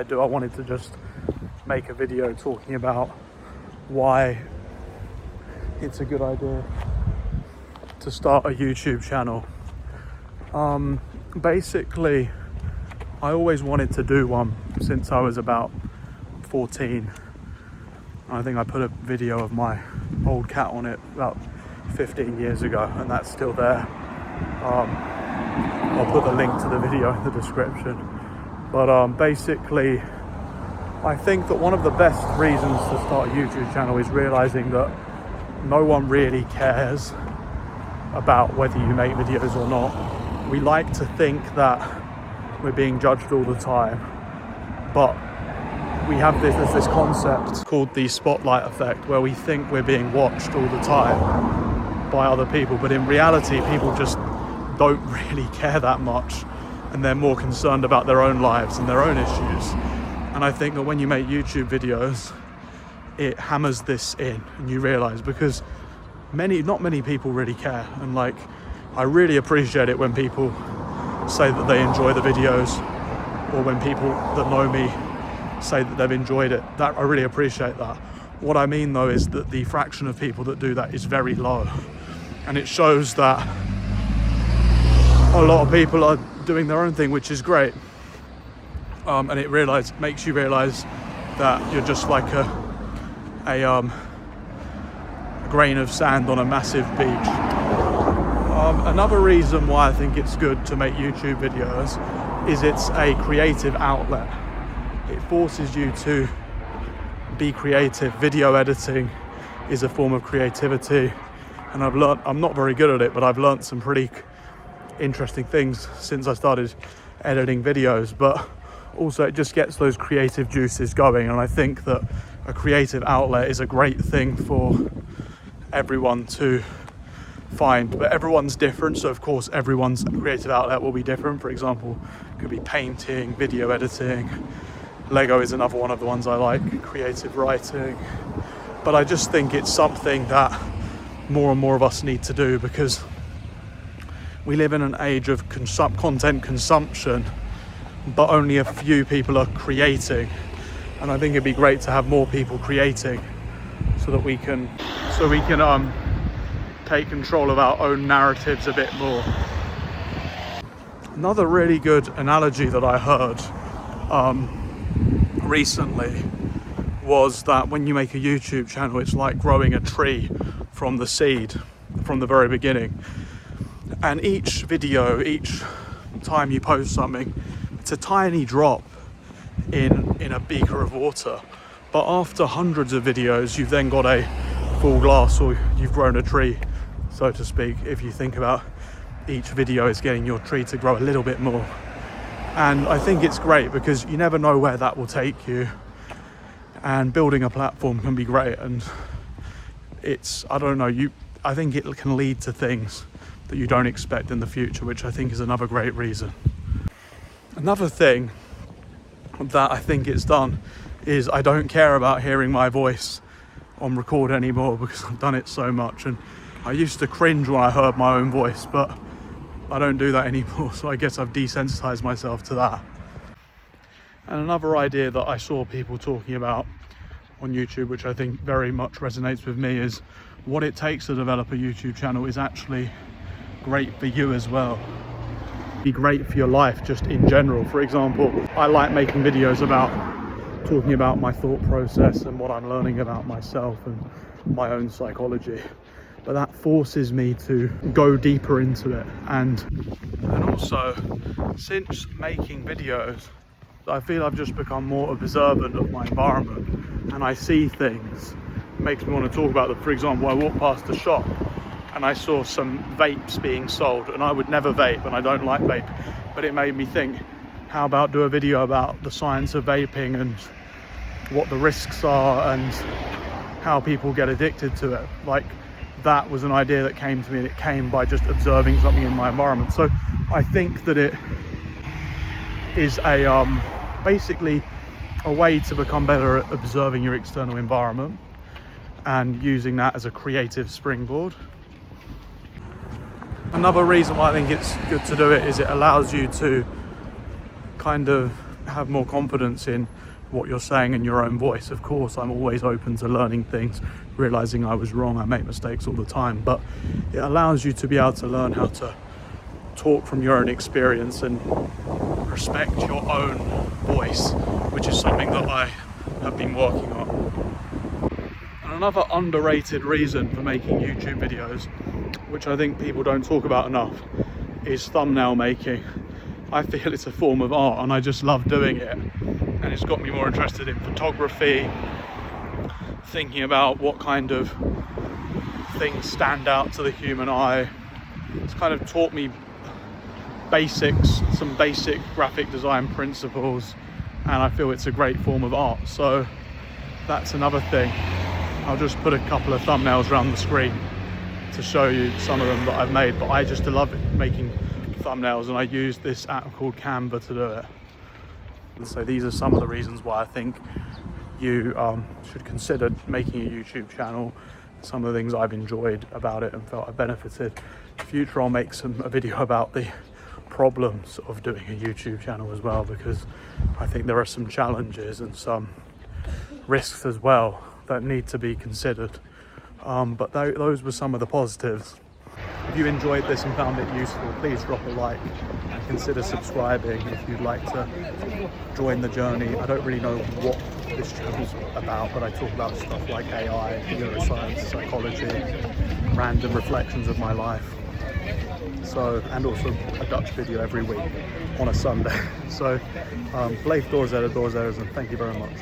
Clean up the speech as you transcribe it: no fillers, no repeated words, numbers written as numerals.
I wanted to just make a video talking about why it's a good idea to start a YouTube channel. Basically, I always wanted to do one since I was about 14. I think I put a video of my old cat on it about 15 years ago, and that's still there. I'll put the link to the video in the description. But basically, I think that one of the best reasons to start a YouTube channel is realizing that no one really cares about whether you make videos or not. We like to think that we're being judged all the time, but we have this concept called the spotlight effect, where we think we're being watched all the time by other people, but in reality people just don't really care that much, and they're more concerned about their own lives and their own issues. And I think that when you make YouTube videos, it hammers this in, and you realize, because not many people really care. And like, I really appreciate it when people say that they enjoy the videos, or when people that know me say that they've enjoyed it. That I really appreciate that. What I mean though is that the fraction of people that do that is very low, and it shows that a lot of people are doing their own thing, which is great. And it makes you realize that you're just like a grain of sand on a massive beach. Another reason why I think it's good to make YouTube videos is it's a creative outlet. It forces you to be creative. Video editing is a form of creativity, and I'm not very good at it, but I've learned some pretty interesting things since I started editing videos. But also it just gets those creative juices going, and I think that a creative outlet is a great thing for everyone to find. But everyone's different, so of course everyone's creative outlet will be different. For example, it could be painting, video editing. Lego is another one of the ones I like, creative writing. But I just think it's something that more and more of us need to do, because we live in an age of content consumption, but only a few people are creating. And I think it'd be great to have more people creating, so we can take control of our own narratives a bit more. Another really good analogy that I heard recently was that when you make a YouTube channel, it's like growing a tree from the seed, from the very beginning. And each video, each time you post something, it's a tiny drop in a beaker of water. But after hundreds of videos, you've then got a full glass, or you've grown a tree, so to speak, if you think about each video is getting your tree to grow a little bit more. And I think it's great, because you never know where that will take you, and building a platform can be great. And I think it can lead to things that you don't expect in the future, which I think is another great reason. Another thing that I think it's done is I don't care about hearing my voice on record anymore, because I've done it so much. And I used to cringe when I heard my own voice, but I don't do that anymore, so I guess I've desensitized myself to that. And another idea that I saw people talking about on YouTube, which I think very much resonates with me, is what it takes to develop a YouTube channel is actually great for you as well. Be great for your life just in general. For example, I like making videos talking about my thought process and what I'm learning about myself and my own psychology. But that forces me to go deeper into it. And also, since making videos, I feel I've just become more observant of my environment, and I see things. It makes me want to talk about them. For example, I walked past a shop and I saw some vapes being sold, and I would never vape, and I don't like vape, but it made me think, how about do a video about the science of vaping and what the risks are and how people get addicted to it. Like, that was an idea that came to me, and it came by just observing something in my environment. So I think that it is basically a way to become better at observing your external environment and using that as a creative springboard. Another reason why I think it's good to do it is it allows you to kind of have more confidence in what you're saying in your own voice. Of course, I'm always open to learning things, realizing I was wrong. I make mistakes all the time, but it allows you to be able to learn how to talk from your own experience and respect your own voice, which is something that I have been working on. And another underrated reason for making YouTube videos, which I think people don't talk about enough, is thumbnail making. I feel it's a form of art and I just love doing it, and it's got me more interested in photography, thinking about what kind of things stand out to the human eye. It's kind of taught me some basic graphic design principles, and I feel it's a great form of art. So that's another thing. I'll just put a couple of thumbnails around the screen to show you some of them that I've made, but I just love making thumbnails, and I use this app called Canva to do it. And so these are some of the reasons why I think you should consider making a YouTube channel, some of the things I've enjoyed about it and felt I've benefited. In the future I'll make a video about the problems of doing a YouTube channel as well, because I think there are some challenges and some risks as well that need to be considered. But those were some of the positives. If you enjoyed this and found it useful, please drop a like and consider subscribing if you'd like to join the journey. I don't really know what this channel's about, but I talk about stuff like AI, neuroscience, psychology, random reflections of my life. So, and also a Dutch video every week on a Sunday. So, blijf doorzetten, and thank you very much.